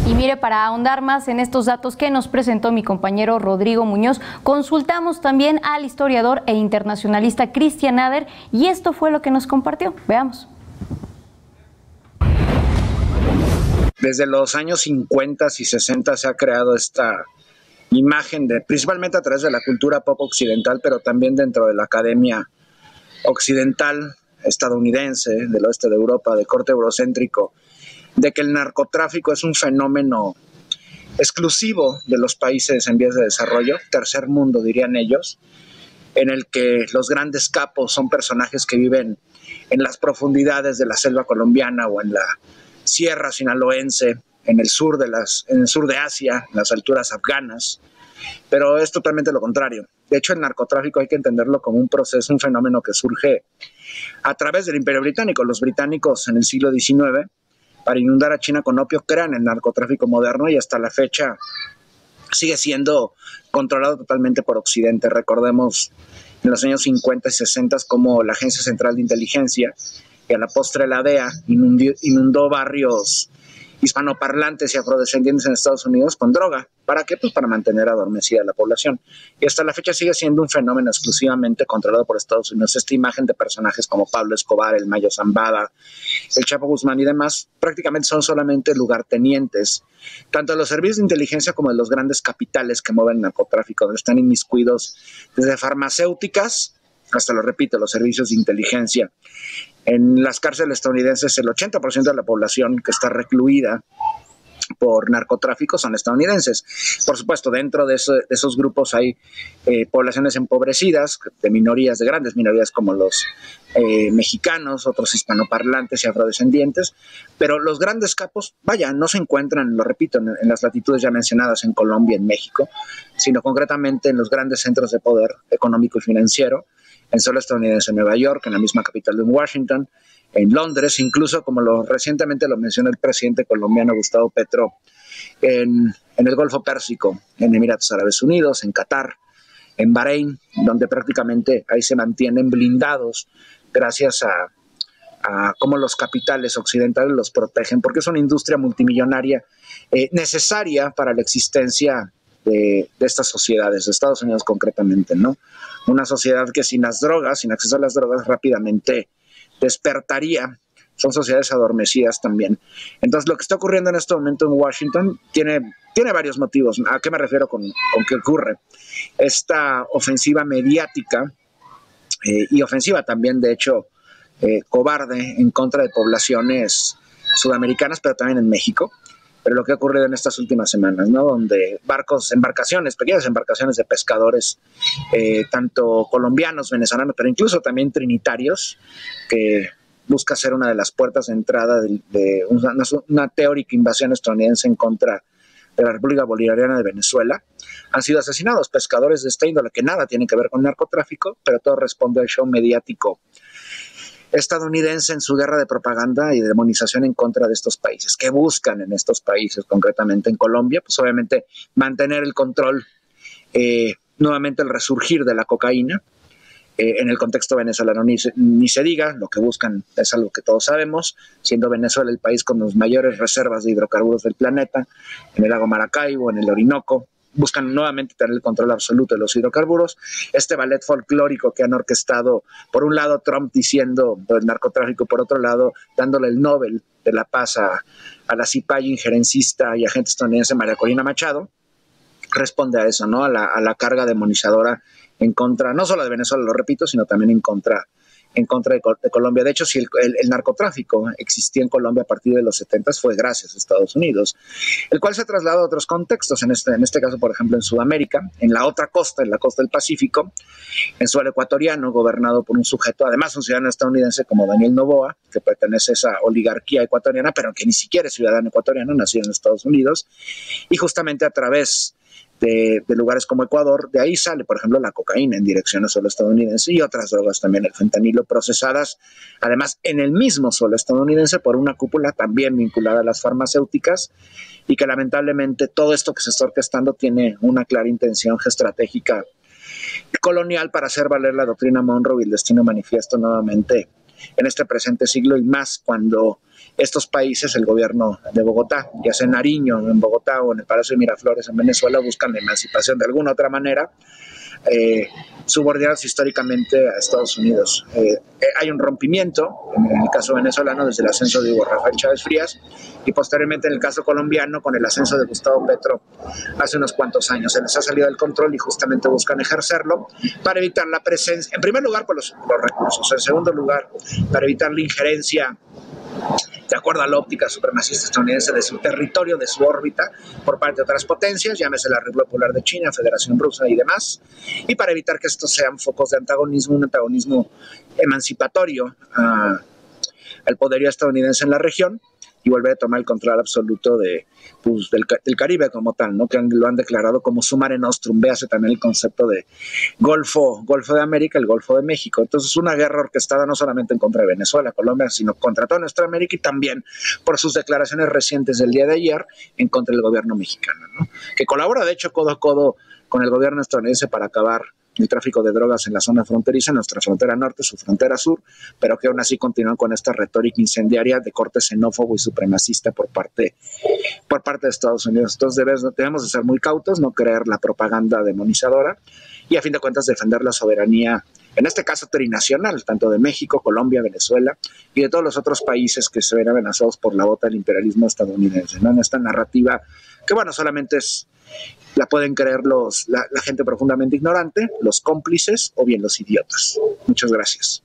Y mire, para ahondar más en estos datos que nos presentó mi compañero Rodrigo Muñoz, consultamos también al historiador e internacionalista Christian Ader y esto fue lo que nos compartió. Veamos. Desde los años 50 y 60 se ha creado esta imagen, principalmente a través de la cultura pop occidental, pero también dentro de la academia occidental, estadounidense, del oeste de Europa, de corte eurocéntrico, de que el narcotráfico es un fenómeno exclusivo de los países en vías de desarrollo, tercer mundo dirían ellos, en el que los grandes capos son personajes que viven en las profundidades de la selva colombiana o en la sierra sinaloense, en el sur de Asia, en las alturas afganas, pero es totalmente lo contrario. De hecho, el narcotráfico hay que entenderlo como un proceso, un fenómeno que surge a través del Imperio Británico. Los británicos en el siglo XIX, para inundar a China con opio, crean el narcotráfico moderno y hasta la fecha sigue siendo controlado totalmente por Occidente. Recordemos en los años 50 y 60 como la Agencia Central de Inteligencia y a la postre la DEA inundó barrios hispanoparlantes y afrodescendientes en Estados Unidos con droga. ¿Para qué? Pues para mantener adormecida la población. Y hasta la fecha sigue siendo un fenómeno exclusivamente controlado por Estados Unidos. Esta imagen de personajes como Pablo Escobar, el Mayo Zambada, el Chapo Guzmán y demás, prácticamente son solamente lugartenientes, tanto de los servicios de inteligencia como de los grandes capitales que mueven el narcotráfico, donde están inmiscuidos desde farmacéuticas hasta, lo repito, los servicios de inteligencia. En las cárceles estadounidenses, el 80% de la población que está recluida por narcotráfico son estadounidenses. Por supuesto, dentro de esos grupos hay poblaciones empobrecidas, de minorías, de grandes minorías como los mexicanos, otros hispanoparlantes y afrodescendientes, pero los grandes capos, vaya, no se encuentran, lo repito, en las latitudes ya mencionadas, en Colombia, en México, sino concretamente en los grandes centros de poder económico y financiero, en suelo estadounidense, en Nueva York, en la misma capital de Washington, en Londres, incluso como recientemente lo mencionó el presidente colombiano Gustavo Petro, en el Golfo Pérsico, en Emiratos Árabes Unidos, en Qatar, en Bahrein, donde prácticamente ahí se mantienen blindados gracias a cómo los capitales occidentales los protegen, porque es una industria multimillonaria necesaria para la existencia de estas sociedades, de Estados Unidos concretamente, ¿no? Una sociedad que sin las drogas, sin acceso a las drogas, rápidamente despertaría. Son sociedades adormecidas también. Entonces, lo que está ocurriendo en este momento en Washington tiene varios motivos. ¿A qué me refiero con qué ocurre? Esta ofensiva mediática y ofensiva también, de hecho, cobarde en contra de poblaciones sudamericanas, pero también en México. Pero lo que ha ocurrido en estas últimas semanas, ¿no? Donde pequeñas embarcaciones de pescadores, tanto colombianos, venezolanos, pero incluso también trinitarios, que busca ser una de las puertas de entrada de una teórica invasión estadounidense en contra de la República Bolivariana de Venezuela, han sido asesinados. Pescadores de esta índole que nada tienen que ver con narcotráfico, pero todo responde al show mediático estadounidense en su guerra de propaganda y de demonización en contra de estos países. ¿Qué buscan en estos países, concretamente en Colombia? Pues obviamente mantener el control, nuevamente el resurgir de la cocaína. En el contexto venezolano ni se diga, lo que buscan es algo que todos sabemos, siendo Venezuela el país con las mayores reservas de hidrocarburos del planeta, en el lago Maracaibo, en el Orinoco. Buscan nuevamente tener el control absoluto de los hidrocarburos. Este ballet folclórico que han orquestado, por un lado Trump diciendo el narcotráfico, por otro lado dándole el Nobel de la Paz a la cipaya injerencista y agente estadounidense María Corina Machado, responde a eso, ¿no? A la carga demonizadora en contra, no solo de Venezuela, lo repito, sino también en contra de Colombia. De hecho, si el narcotráfico existía en Colombia a partir de los 70 fue gracias a Estados Unidos, el cual se ha trasladado a otros contextos, en este caso, por ejemplo, en Sudamérica, en la otra costa, en la costa del Pacífico, en suelo ecuatoriano, gobernado por un sujeto, además un ciudadano estadounidense como Daniel Noboa, que pertenece a esa oligarquía ecuatoriana, pero que ni siquiera es ciudadano ecuatoriano, nacido en Estados Unidos, y justamente a través de lugares como Ecuador, de ahí sale, por ejemplo, la cocaína en dirección al suelo estadounidense y otras drogas también, el fentanilo, procesadas, además, en el mismo suelo estadounidense por una cúpula también vinculada a las farmacéuticas y que lamentablemente todo esto que se está orquestando tiene una clara intención geoestratégica colonial para hacer valer la doctrina Monroe y el destino manifiesto nuevamente en este presente siglo, y más cuando estos países, el gobierno de Bogotá, ya sea en Nariño, en Bogotá o en el Palacio de Miraflores en Venezuela, buscan la emancipación de alguna otra manera, subordinados históricamente a Estados Unidos. Hay un rompimiento, en el caso venezolano, desde el ascenso de Hugo Rafael Chávez Frías, y posteriormente en el caso colombiano, con el ascenso de Gustavo Petro hace unos cuantos años. Se les ha salido del control y justamente buscan ejercerlo para evitar la presencia, en primer lugar, por los recursos, en segundo lugar, para evitar la injerencia de acuerdo a la óptica supremacista estadounidense de su territorio, de su órbita, por parte de otras potencias, llámese la República Popular de China, Federación Rusa y demás, y para evitar que estos sean focos de antagonismo, un antagonismo emancipatorio al poderío estadounidense en la región, y volver a tomar el control absoluto del Caribe como tal, ¿no? Que lo han declarado como su Mare Nostrum. Véase también el concepto de Golfo de América, el Golfo de México. Entonces, una guerra orquestada no solamente en contra de Venezuela, Colombia, sino contra toda nuestra América, y también por sus declaraciones recientes del día de ayer en contra del gobierno mexicano, ¿no? Que colabora, de hecho, codo a codo con el gobierno estadounidense para acabar el tráfico de drogas en la zona fronteriza, en nuestra frontera norte, su frontera sur, pero que aún así continúan con esta retórica incendiaria de corte xenófobo y supremacista por parte de Estados Unidos. Entonces debemos de ser muy cautos, no creer la propaganda demonizadora y, a fin de cuentas, defender la soberanía, en este caso trinacional, tanto de México, Colombia, Venezuela y de todos los otros países que se ven amenazados por la bota del imperialismo estadounidense, ¿no? En esta narrativa que, bueno, solamente la pueden creer la gente profundamente ignorante, los cómplices o bien los idiotas. Muchas gracias.